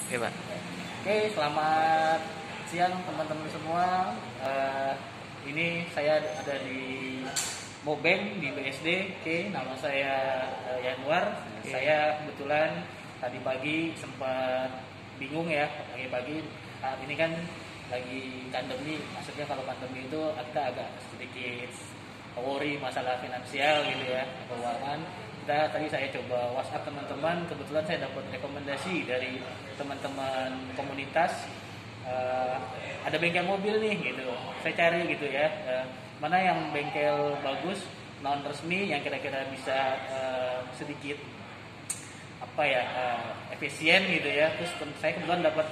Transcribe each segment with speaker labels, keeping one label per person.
Speaker 1: Oke, Pak.
Speaker 2: Oke, selamat siang teman-teman semua. Ini saya ada di Mobeng di BSD. Oke, nama saya Yanuar.
Speaker 1: Oke.
Speaker 2: Saya kebetulan tadi pagi sempat bingung ya, pagi-pagi. Ini kan lagi pandemi, maksudnya kalau pandemi itu kita agak sedikit worry masalah finansial gitu ya, keuangan. Tadi saya coba WhatsApp teman-teman, kebetulan saya dapat rekomendasi dari teman-teman komunitas, ada bengkel mobil nih gitu. Saya cari gitu ya, mana yang bengkel bagus non resmi yang kira-kira bisa sedikit apa ya, efisien gitu ya. Terus saya kebetulan dapat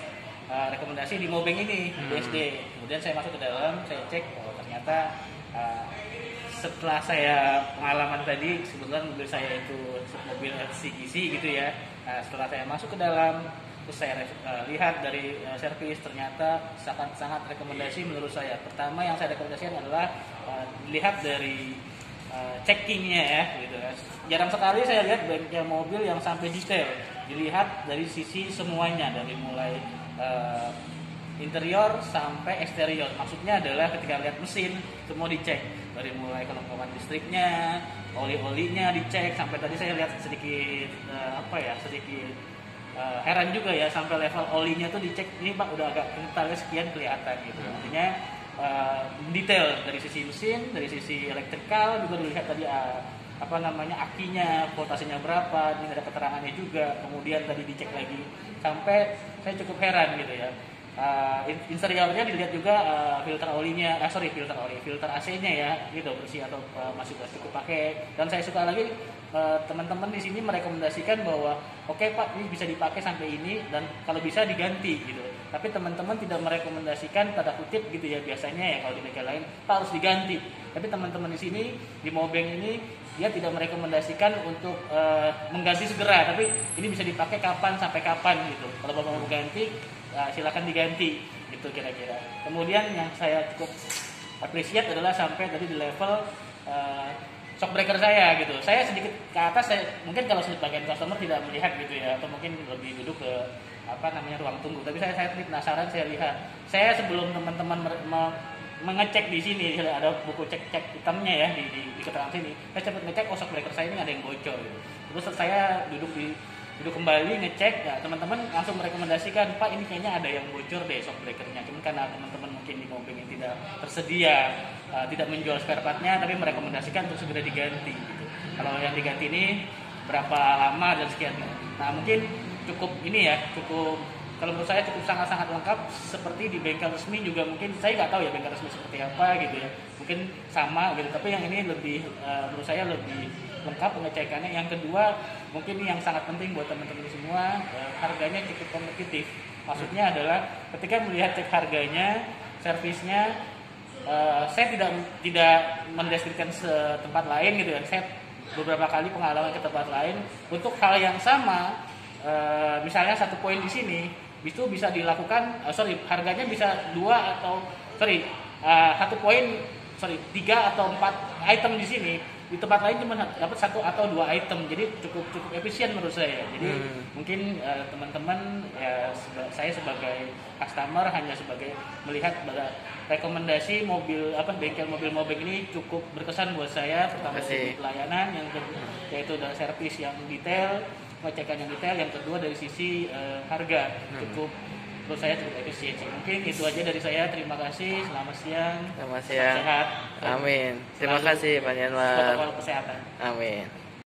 Speaker 2: rekomendasi di Mobeng ini, BSD. Kemudian saya masuk ke dalam, saya cek, oh ternyata setelah saya pengalaman tadi, kebetulan mobil saya itu mobil LCGC gitu ya. Nah, setelah saya masuk ke dalam, terus saya lihat dari servis, ternyata sangat rekomendasi menurut saya. Pertama yang saya rekomendasikan adalah lihat dari checkingnya ya gitu ya. Jarang sekali saya lihat bengkel mobil yang sampai detail dilihat dari sisi semuanya, dari mulai interior sampai eksterior. Maksudnya adalah ketika lihat mesin semua dicek, dari mulai kelengkapan listriknya, oli-olinya dicek, sampai tadi saya lihat sedikit sedikit heran juga ya, sampai level olinya tuh dicek. Ini Pak udah agak kentalnya sekian kelihatan gitu. Artinya detail dari sisi mesin, dari sisi elektrikal juga dilihat tadi akinya, voltasenya berapa, ini ada keterangannya juga. Kemudian tadi dicek lagi, sampai saya cukup heran gitu ya. Interiornya dilihat juga, filter AC-nya ya, gitu bersih atau masih cukup pakai. Dan saya suka lagi teman-teman di sini merekomendasikan bahwa oke Pak, ini bisa dipakai sampai ini dan kalau bisa diganti gitu. Tapi teman-teman tidak merekomendasikan tanda kutip gitu ya, biasanya ya kalau di bengkel lain Pak harus diganti. Tapi teman-teman di sini di Mobeng ini dia tidak merekomendasikan untuk mengganti segera, tapi ini bisa dipakai kapan sampai kapan gitu. Kalau Bapak mau ganti, silakan diganti gitu kira-kira. Kemudian yang saya cukup appreciate adalah sampai tadi di level shock breaker saya gitu. Saya sedikit ke atas, mungkin kalau sebagian customer tidak melihat gitu ya, atau mungkin lebih duduk ke ruang tunggu. Tapi saya penasaran, saya lihat. Saya sebelum teman-teman mengecek di sini, ada buku cek hitamnya ya di keterangan sini. Saya cepat ngecek, shock breaker saya ini ada yang bocor gitu. Terus saya duduk kembali ngecek, ya teman-teman langsung merekomendasikan, Pak ini kayaknya ada yang bocor deh shock breakernya. Cuma karena teman-teman mungkin di Mobeng yang tidak tersedia, tidak menjual spare partnya, tapi merekomendasikan untuk segera diganti gitu. Kalau yang diganti ini berapa lama dan sekian. Nah mungkin cukup kalau menurut saya cukup sangat-sangat lengkap, seperti di bengkel resmi juga. Mungkin saya nggak tahu ya bengkel resmi seperti apa gitu ya, mungkin sama gitu, tapi yang ini lebih menurut saya lebih lengkap pengecekannya. Yang kedua mungkin yang sangat penting buat teman-teman semua, harganya cukup kompetitif. Maksudnya adalah ketika melihat cek harganya, servisnya, saya tidak mendeskripsikan setempat lain gitu ya. Saya beberapa kali pengalaman ke tempat lain untuk hal yang sama, misalnya 1 poin di sini itu bisa dilakukan, harganya bisa 1 poin, 3 atau 4 item di sini. Di tempat lain cuma dapat 1 atau 2 item, jadi cukup efisien menurut saya. Jadi mungkin teman-teman ya, saya sebagai customer hanya sebagai melihat rekomendasi bengkel mobil Mobeng ini cukup berkesan buat saya. Pertama dari pelayanan, yang kedua yaitu dari servis yang detail, pengecekan yang detail, yang kedua dari sisi harga menurut saya cukup efisien. Mungkin itu aja dari saya. Terima kasih. Selamat siang.
Speaker 1: Selamat siang.
Speaker 2: Sehat.
Speaker 1: Amin. Terima kasih Pak Yanwar.
Speaker 2: Protokol kesehatan.
Speaker 1: Amin.